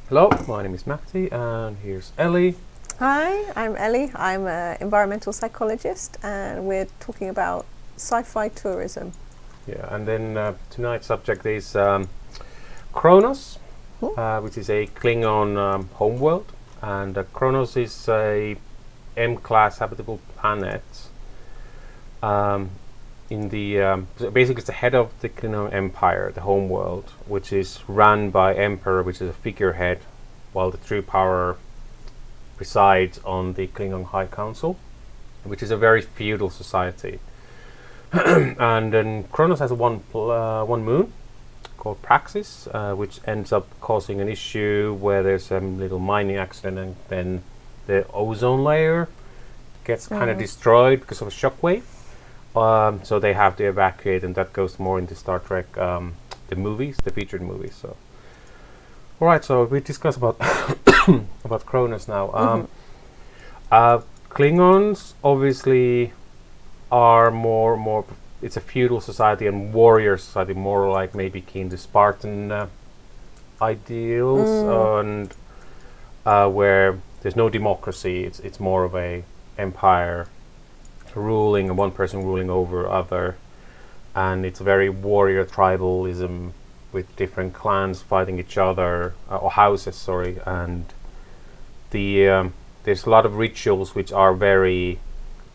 Hello, my name is Matti, and here's Ellie. Hi, I'm Ellie. I'm an environmental psychologist, and we're talking about sci-fi tourism. Yeah, and then tonight's subject is Kronos, which is a Klingon homeworld, and Kronos is a M-class habitable planet. So basically, it's the head of the Klingon Empire, the homeworld, which is run by Emperor, which is a figurehead, while the true power resides on the Klingon High Council, which is a very feudal society. And then Kronos has one moon called Praxis, which ends up causing an issue where there's a little mining accident, and then the ozone layer gets kind of destroyed because of a shockwave. So they have to evacuate, and that goes more into Star Trek, the movies, the featured movies. So, all right. So we discuss about about Kronos now. Klingons obviously are more. It's a feudal society and warrior society, more like maybe akin to Spartan ideals, and where there's no democracy. It's more of a empire ruling, and one person ruling over other, and it's very warrior tribalism with different clans fighting each other, or houses, sorry, and there's a lot of rituals which are very,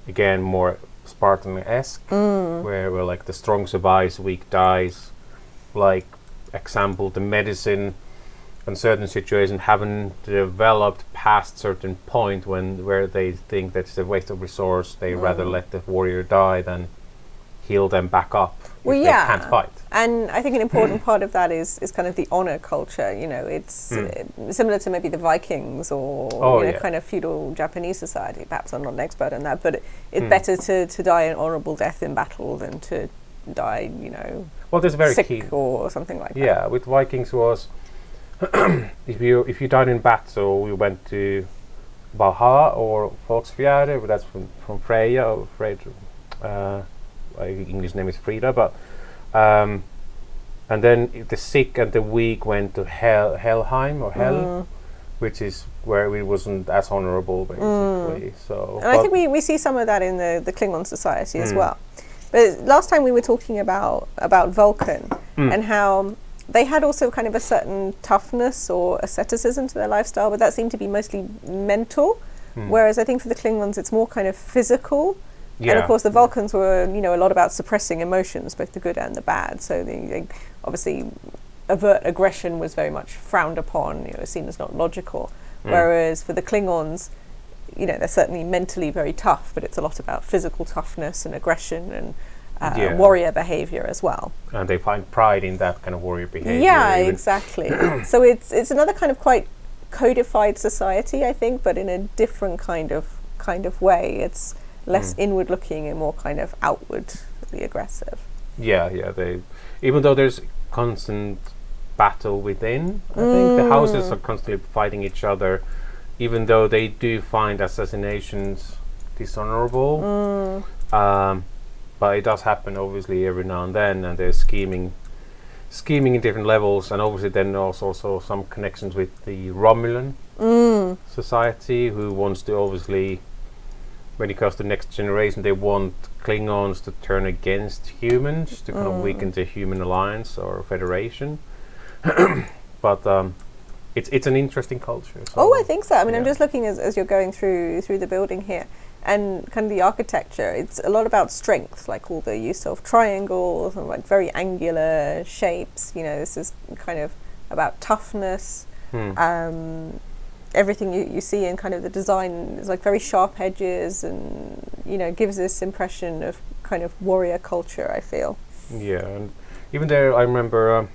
again, more Spartan-esque, where like the strong survives, weak dies. Like example, the medicine in certain situations haven't developed past certain point where they think that's a waste of resource. They rather let the warrior die than heal them back up if they can't fight. And I think an important part of that is kind of the honor culture. You know, it's similar to maybe the Vikings or kind of feudal Japanese society. Perhaps I'm not an expert in that, but it's better to die an honorable death in battle than to die, There's very sick key. or something like that. Yeah, with Vikings was if you died in battle, you went to Valhalla or Volksfjärde, but that's from Freya or English name is Frida, but and then the sick and the weak went to Helheim or Hell, which is where it wasn't as honorable, basically. So, and I think we see some of that in the Klingon society as well. But last time we were talking about Vulcan and how they had also kind of a certain toughness or asceticism to their lifestyle, but that seemed to be mostly mental. Whereas I think for the Klingons, it's more kind of physical. And of course, the Vulcans were, a lot about suppressing emotions, both the good and the bad. So they obviously overt aggression was very much frowned upon, seen as not logical. Whereas for the Klingons, they're certainly mentally very tough, but it's a lot about physical toughness and aggression and warrior behavior as well. And they find pride in that kind of warrior behavior. Yeah, exactly. So it's another kind of quite codified society, I think, but in a different kind of way. It's less inward looking and more kind of outwardly aggressive. Yeah. Even though there's constant battle within, I think the houses are constantly fighting each other, even though they do find assassinations dishonorable. But it does happen obviously every now and then, and there's scheming in different levels, and obviously then also some connections with the Romulan society, who wants to obviously, when it comes to next generation, they want Klingons to turn against humans to kind of weaken the human alliance or federation. But it's an interesting culture. So I think so. I mean, I'm just looking as you're going through the building here, and kind of the architecture. It's a lot about strength, like all the use of triangles and like very angular shapes. This is kind of about toughness. Everything you see in kind of the design is like very sharp edges, and gives this impression of kind of warrior culture, I feel. Yeah, and even there, I remember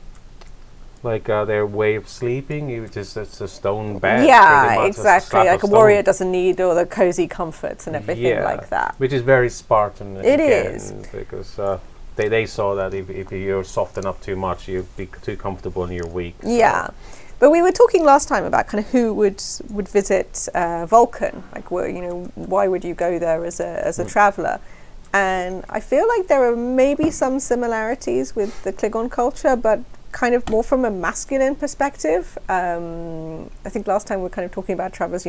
their way of sleeping. It's a stone bed. Yeah, exactly. Like a warrior doesn't need all the cozy comforts and everything like that. Which is very Spartan. It is, because they saw that if you're soften up too much, you'd be too comfortable and you're weak. Yeah. But we were talking last time about kind of who would visit Vulcan. Like, why would you go there as a traveller? And I feel like there are maybe some similarities with the Klingon culture, but kind of more from a masculine perspective. I think last time we were kind of talking about travelers,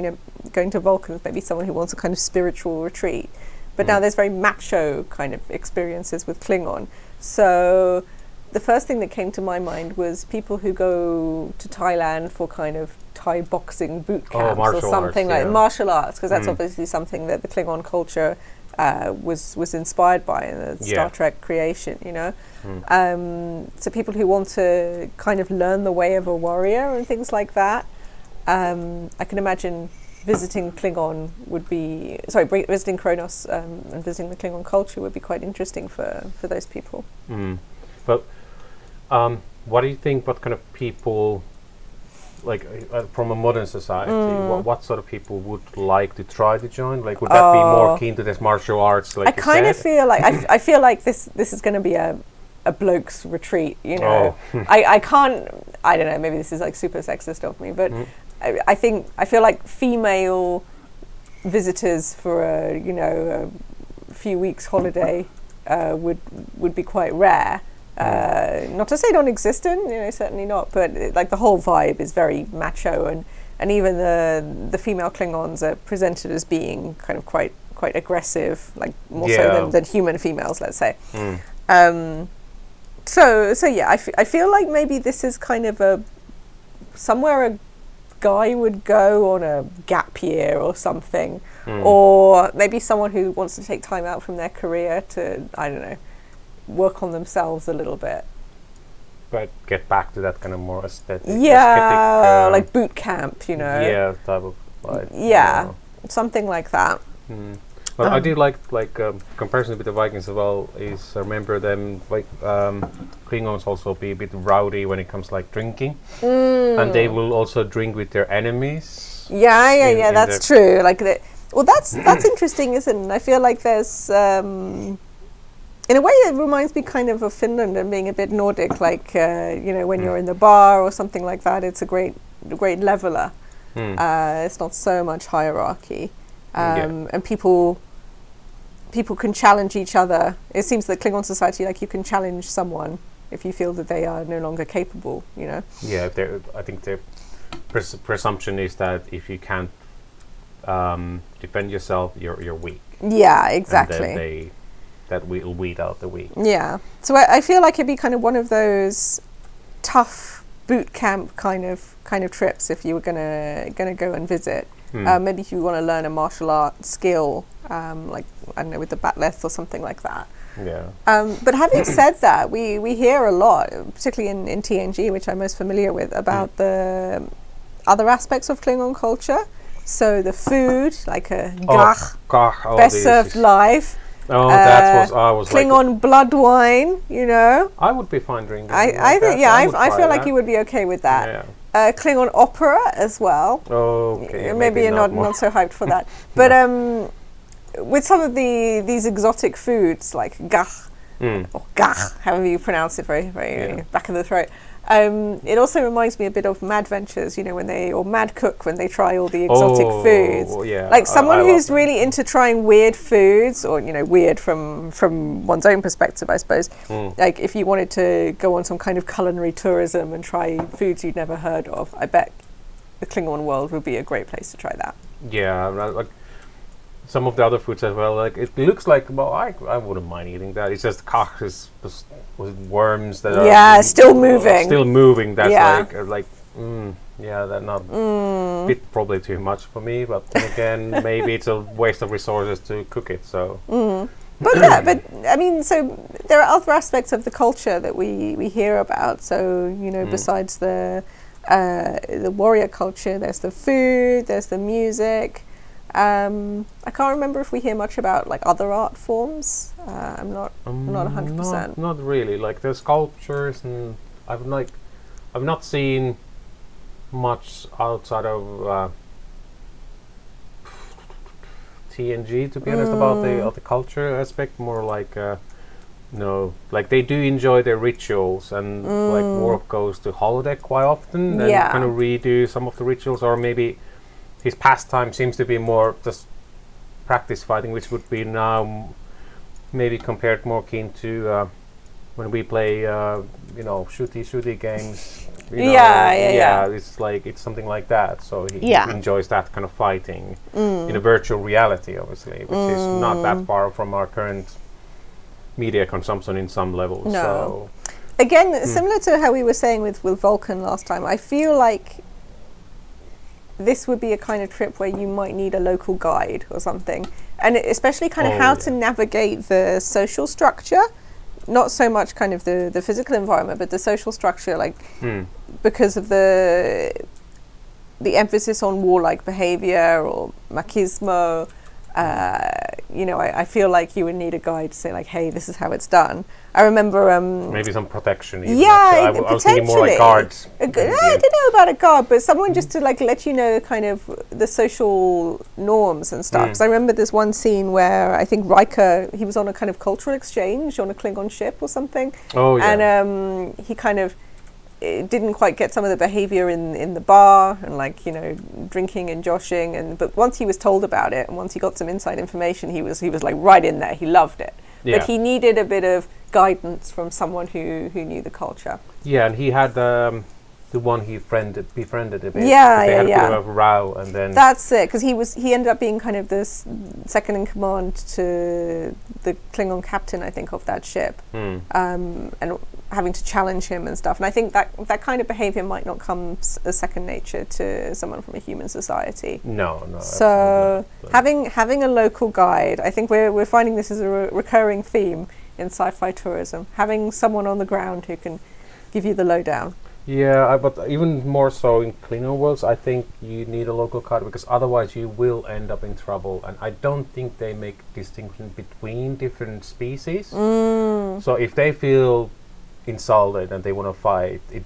going to Vulcan, maybe someone who wants a kind of spiritual retreat. But now there's very macho kind of experiences with Klingon. So the first thing that came to my mind was people who go to Thailand for kind of Thai boxing boot camps or something like martial arts, because that's obviously something that the Klingon culture was inspired by in the Star Trek creation, So people who want to kind of learn the way of a warrior and things like that. I can imagine visiting Kronos and visiting the Klingon culture would be quite interesting for those people. But what do you think, what kind of people, like from a modern society, what sort of people would like to try to join? Like, would that be more keen to this martial arts? Like I kind of feel like I feel like this is going to be a bloke's retreat. I don't know. Maybe this is like super sexist of me, but I feel like female visitors for a few weeks holiday would be quite rare. Not to say non-existent, certainly not, but like the whole vibe is very macho, and even the female Klingons are presented as being kind of quite aggressive, like more so than human females, let's say. So yeah, I feel like maybe this is kind of somewhere a guy would go on a gap year or something, or maybe someone who wants to take time out from their career to, I don't know, work on themselves a little bit. But get back to that kind of more aesthetic. Like boot camp, Yeah, type of vibe. Yeah, something like that. Well, I do like comparison with the Vikings as well. Is I remember them like Klingons also be a bit rowdy when it comes like drinking, and they will also drink with their enemies. Yeah. That's true. Like that's interesting, isn't it? I feel like there's. In a way, it reminds me kind of Finland and being a bit Nordic, like, when you're in the bar or something like that, it's a great leveler. It's not so much hierarchy. And people can challenge each other. It seems that Klingon society, like, you can challenge someone if you feel that they are no longer capable, Yeah, I think the presumption is that if you can't defend yourself, you're weak. Yeah, exactly. And that will weed out the weak. Yeah. So I feel like it'd be kind of one of those tough boot camp kind of trips if you were gonna go and visit. Maybe if you want to learn a martial art skill, like I don't know, with the batleth or something like that. Yeah. But having said that, we hear a lot, particularly in TNG, which I'm most familiar with, about the other aspects of Klingon culture. So the food, like a gach, best served live. Oh, that was Klingon like blood wine, I would be fine drinking. I feel like you would be okay with that. Yeah. Klingon opera as well. Okay. Maybe you're not so hyped for that. But with some of these exotic foods like gach or gach, however you pronounce it, very back of the throat. It also reminds me a bit of Mad Ventures, or Mad Cook, when they try all the exotic foods. Yeah, like someone who's really into trying weird foods, or weird from one's own perspective, I suppose. Like if you wanted to go on some kind of culinary tourism and try foods you'd never heard of, I bet the Klingon world would be a great place to try that. Yeah, like some of the other foods as well. Like it looks like, well, I wouldn't mind eating that. It's just kach is with worms that are still moving. That's that's not bit probably too much for me. But then again, maybe it's a waste of resources to cook it. So. But I mean, so there are other aspects of the culture that we hear about. So besides the warrior culture, there's the food, there's the music. I can't remember if we hear much about like other art forms. I'm not 100%. Not really. Like there's sculptures, and I've not seen much outside of TNG, to be honest, about the culture aspect. More like like they do enjoy their rituals, and like Worf goes to holodeck quite often and kind of redo some of the rituals, or maybe his pastime seems to be more just practice fighting, which would be now maybe compared more keen to when we play, shooty games. It's like it's something like that. So he enjoys that kind of fighting in a virtual reality, obviously, which is not that far from our current media consumption in some levels. No. So again, similar to how we were saying with Vulcan last time, I feel like this would be a kind of trip where you might need a local guide or something, and especially kind of how to navigate the social structure. Not so much kind of the physical environment, but the social structure, like because of the emphasis on warlike behavior or machismo. I feel like you would need a guide to say like, hey, this is how it's done. I remember maybe some protection. Even, I was thinking more like guards. I don't know about a guard, but someone just to like let you know kind of the social norms and stuff. Because I remember there's one scene where I think Riker, he was on a kind of cultural exchange on a Klingon ship or something. Oh yeah. And he kind of didn't quite get some of the behavior in the bar and drinking and joshing, but once he was told about it and once he got some inside information, he was like right in there. He loved it, but he needed a bit of guidance from someone who knew the culture. Yeah, and he had the one he befriended a bit. They had a bit of a row, and then that's it, because he ended up being kind of this second in command to the Klingon captain, I think, of that ship, and having to challenge him and stuff. And I think that kind of behavior might not come as second nature to someone from a human society. No. So having a local guide, I think we're finding this as a recurring theme in sci-fi tourism. Having someone on the ground who can give you the lowdown. Yeah, but even more so in Klingon worlds, I think you need a local guide, because otherwise you will end up in trouble. And I don't think they make distinction between different species. So if they feel insulted and they want to fight, I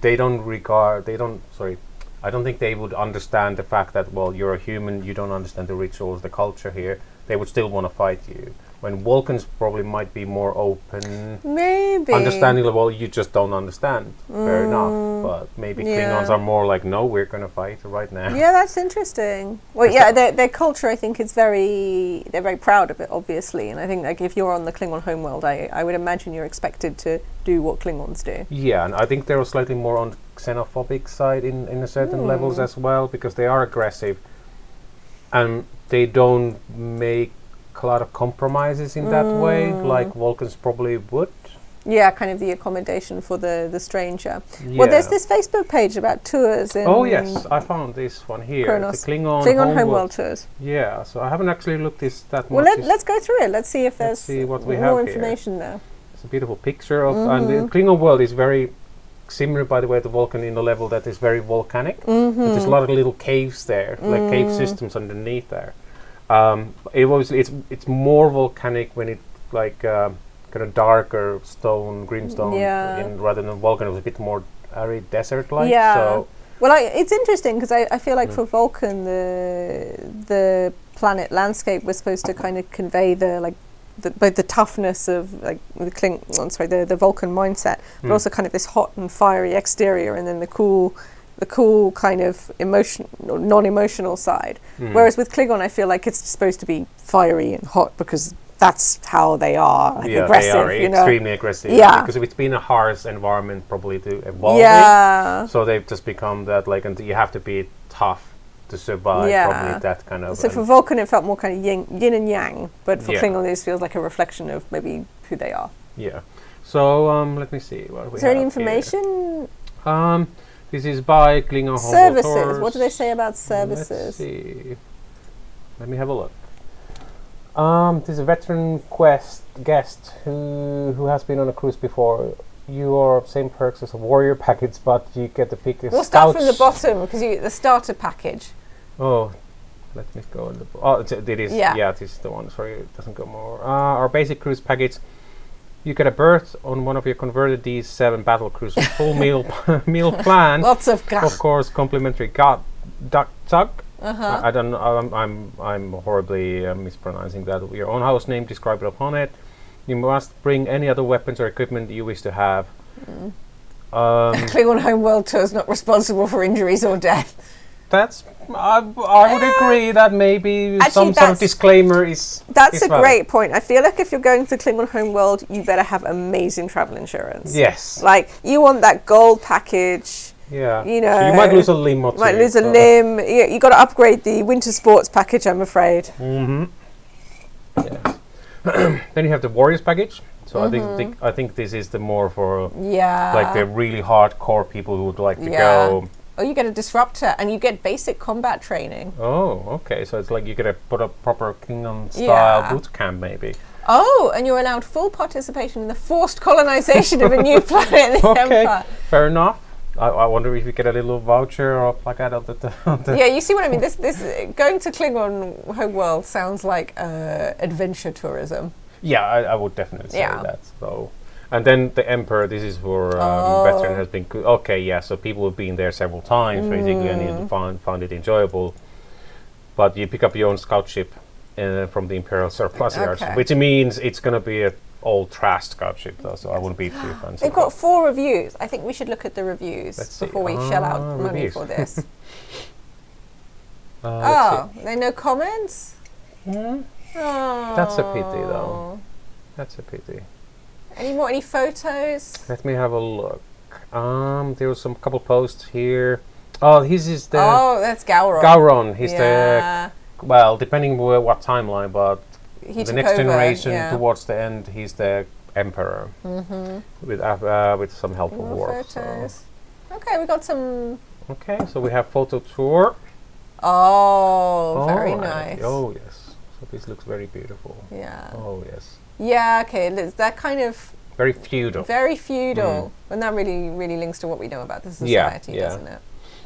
don't think they would understand the fact that, well, you're a human, you don't understand the rituals, the culture here. They would still want to fight you. When Vulcans probably might be more open, maybe understanding, well, you just don't understand. Fair enough. But maybe Klingons are more like, no, we're going to fight right now. Yeah, that's interesting. Well, their culture, I think, they're very proud of it, obviously. And I think like if you're on the Klingon homeworld, I would imagine you're expected to do what Klingons do. Yeah, and I think they're slightly more on the xenophobic side in a certain levels as well, because they are aggressive and they don't make a lot of compromises in that way, like Vulcans probably would. Yeah, kind of the accommodation for the stranger. Yeah. Well, there's this Facebook page about tours in... Oh, yes, I found this one here. Kronos. The Klingon homeworld tours. Yeah, so I haven't actually looked that much. Well, let's go through it. Let's see if there's more information there. It's a beautiful picture of... And the Klingon world is very similar, by the way, to Vulcan in the level that is very volcanic. There's a lot of little caves there, like cave systems underneath there. It's more volcanic when it's like kind of darker stone, greenstone, rather than Vulcan. It was a bit more arid desert-like. Yeah. So well, it's interesting because I feel like for Vulcan, the planet landscape was supposed to kind of convey both the toughness of like the Vulcan mindset, but also kind of this hot and fiery exterior, and then the cool kind of non-emotional side. Whereas with Klingon, I feel like it's supposed to be fiery and hot because that's how they are. Like aggressive, they are extremely aggressive. Yeah, because it's been a harsh environment probably to evolve. Yeah, so they've just become that and you have to be tough to survive. Yeah, probably that kind of. So for Vulcan, it felt more kind of yin and yang, but for Klingon, this feels like a reflection of maybe who they are. Yeah. So let me see what we have. Is there any information? Here. This is by Klingon services. homeworld. What do they say about services? Let's see. Let me have a look. This is a veteran guest who has been on a cruise before. You are same perks as a warrior package, but you get to pick a We'll start from the bottom because the starter package. Oh, let me go in the. It is. Yeah, this is the one. Sorry, it doesn't go more. Our basic cruise package. You get a berth on one of your converted D7 battle cruisers. Full meal plan. Lots of gas. Of course, complimentary duck tuck. I don't know. I'm horribly mispronouncing that. Your own house name described upon it. You must bring any other weapons or equipment you wish to have. Klingon homeworld tour is not responsible for injuries or death. I would agree that maybe Actually, some sort of disclaimer is. That's is a valid. great point. I feel like if you're going to Klingon homeworld, you better have amazing travel insurance. Yes. Like, you want that gold package. Yeah. You know, so you might lose a limb or two. Might lose a limb. You got to upgrade the winter sports package, I'm afraid. Mm-hmm. Yes. Then you have the Warriors package. So I think this is the more for like the really hardcore people who would like to go. Oh, you get a disruptor and you get basic combat training. Oh, okay. So it's like you get to put a proper Klingon style boot camp, maybe. Oh, and you're allowed full participation in the forced colonization of a new planet in the Empire. Fair enough. I wonder if you get a little voucher or placard of the. Yeah, you see what I mean. This going to Klingon homeworld sounds like adventure tourism. Yeah, I would definitely say that. So, and then the Emperor. This is for veteran has been okay. Yeah, so people have been there several times basically, and you found it enjoyable. But you pick up your own scout ship from the Imperial surplus yards, which means it's going to be a old trash scout ship, though. So I wouldn't be too fancy. They've got 4 reviews. I think we should look at the reviews before we shell out money for this. There are no comments. Oh. That's a pity, though. That's a pity. Any photos? Let me have a look. There was some couple posts here. Oh, his is the. Oh, that's Gowron. Gowron. He's the. Well, depending what timeline, but the next generation towards the end, he's the Emperor with some helpful work. Photos. So. Okay, we got some. Okay, so we have photo tour. Oh, very nice. Oh yes, so this looks very beautiful. Yeah. Oh yes. Yeah. Okay, that kind of. Very feudal. Very feudal, and that really links to what we know about the society, doesn't it?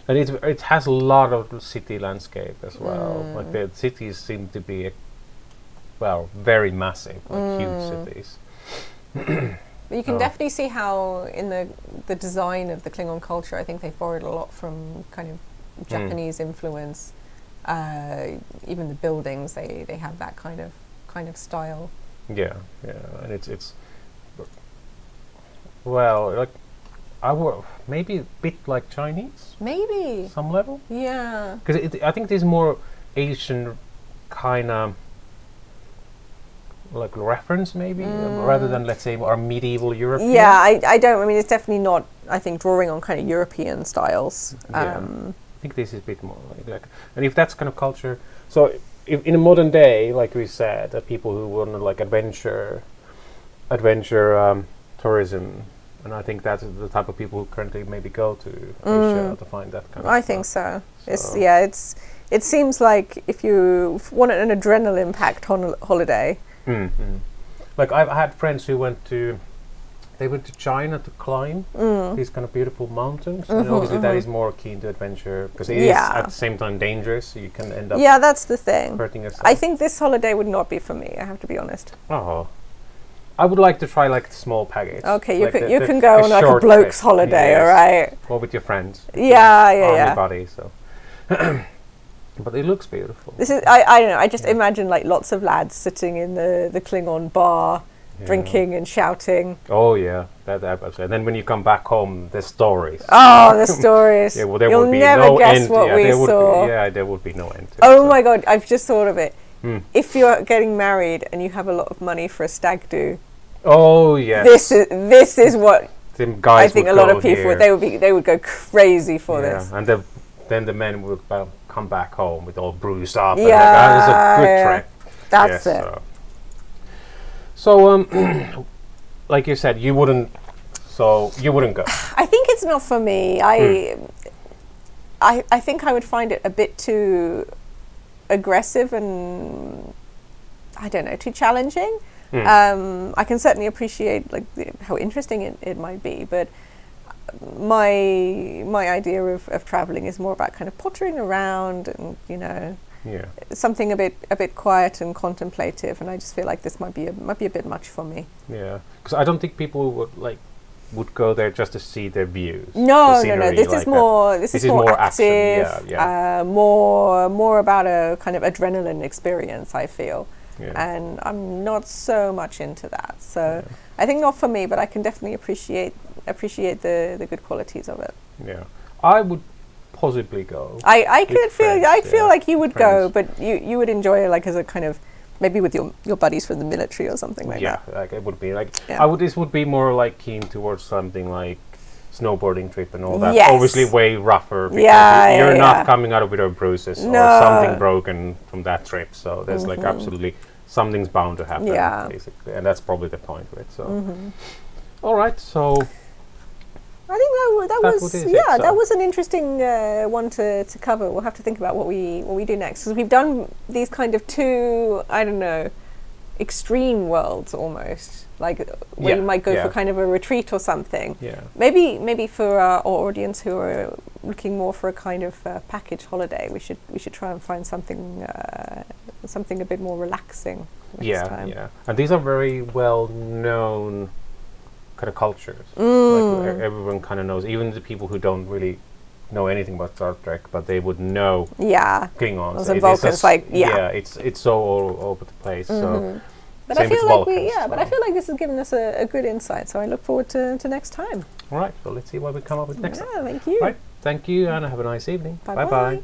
And it has a lot of city landscape as well. Like the cities seem to be, very massive, like huge cities. But you can definitely see how in the design of the Klingon culture, I think they've borrowed a lot from kind of Japanese influence. Even the buildings, they have that kind of style. Yeah, and it's like. Maybe a bit like Chinese. Maybe. Some level. Yeah. Because I think there's more Asian kind of like reference maybe rather than let's say our medieval European. Yeah, I don't. I mean, it's definitely not. I think drawing on kind of European styles. I think this is a bit more like, and if that's kind of culture. So if in a modern day, like we said, that people who want to like adventure tourism. And I think that's the type of people who currently maybe go to Asia to find that kind of I think so. It seems like if you want an adrenaline packed holiday. Like I've had friends who went to China to climb these kind of beautiful mountains. And obviously that is more keen to adventure because it is at the same time dangerous. So you can end up that's the thing. hurting yourself. I think this holiday would not be for me, I have to be honest. Oh. I would like to try like the small package. Okay, like you can go on like a bloke's holiday, all right? Or with your friends. Yeah. Buddy, so. But it looks beautiful. This is I don't know. I just imagine like lots of lads sitting in the Klingon bar, drinking and shouting. Oh yeah, that absolutely. And then when you come back home, the stories. Oh, the stories. Yeah, well, there You'll would be never no guess end. what we saw. There would be no end. Oh my God, I've just thought of it. If you're getting married and you have a lot of money for a stag do. Oh yes. This is what guys I think a lot of people they would go crazy for this. And then the men would come back home with all bruised up. Yeah, that was a good trip. That's it. So like you said, you wouldn't go. I think it's not for me. I think I would find it a bit too aggressive and I don't know, too challenging. I can certainly appreciate like how interesting it might be, but my idea of traveling is more about kind of pottering around and something a bit quiet and contemplative, and I just feel like this might be a bit much for me. Yeah, because I don't think people would go there just to see their views. No. This is more active. Action. More about a kind of adrenaline experience, I feel. Yeah. And I'm not so much into that. So I think not for me, but I can definitely appreciate the good qualities of it. Yeah. I would possibly go. I could feel. friends, I feel yeah, like you would go, friends. but you would enjoy it like as a kind of maybe with your buddies from the military or something like Yeah, that. like it would be like Yeah. I would. This would be more like keen towards something like snowboarding trip and all that. Yes. Obviously, way rougher. Because Yeah, you're yeah, not yeah. coming out of it with bruises No. or something broken from that trip. So there's like absolutely something's bound to happen. Yeah. Basically, and that's probably the point of it. So, all right. So I think that That was is it, yeah, so. that was an interesting one to cover. We'll have to think about what we do next, because we've done these kind of two, I don't know, extreme worlds almost, like where Yeah, you might go yeah. for kind of a retreat or something. yeah. Maybe for our audience who are looking more for a kind of package holiday, we should try and find something something a bit more relaxing next time. Yeah. And these are very well known kind of cultures. Like everyone kind of knows, even the people who don't really know anything about Star Trek, but they would know Yeah. Klingons. Also It is Vulcans, just- like, yeah. it's so all over the place. So But same I with feel like Vulcans, but I feel like this has given us a good insight. So I look forward to next time. all right, well, let's see what we come up with next time. Yeah, thank you. Right, thank you, and have a nice evening. Bye-bye. Bye bye.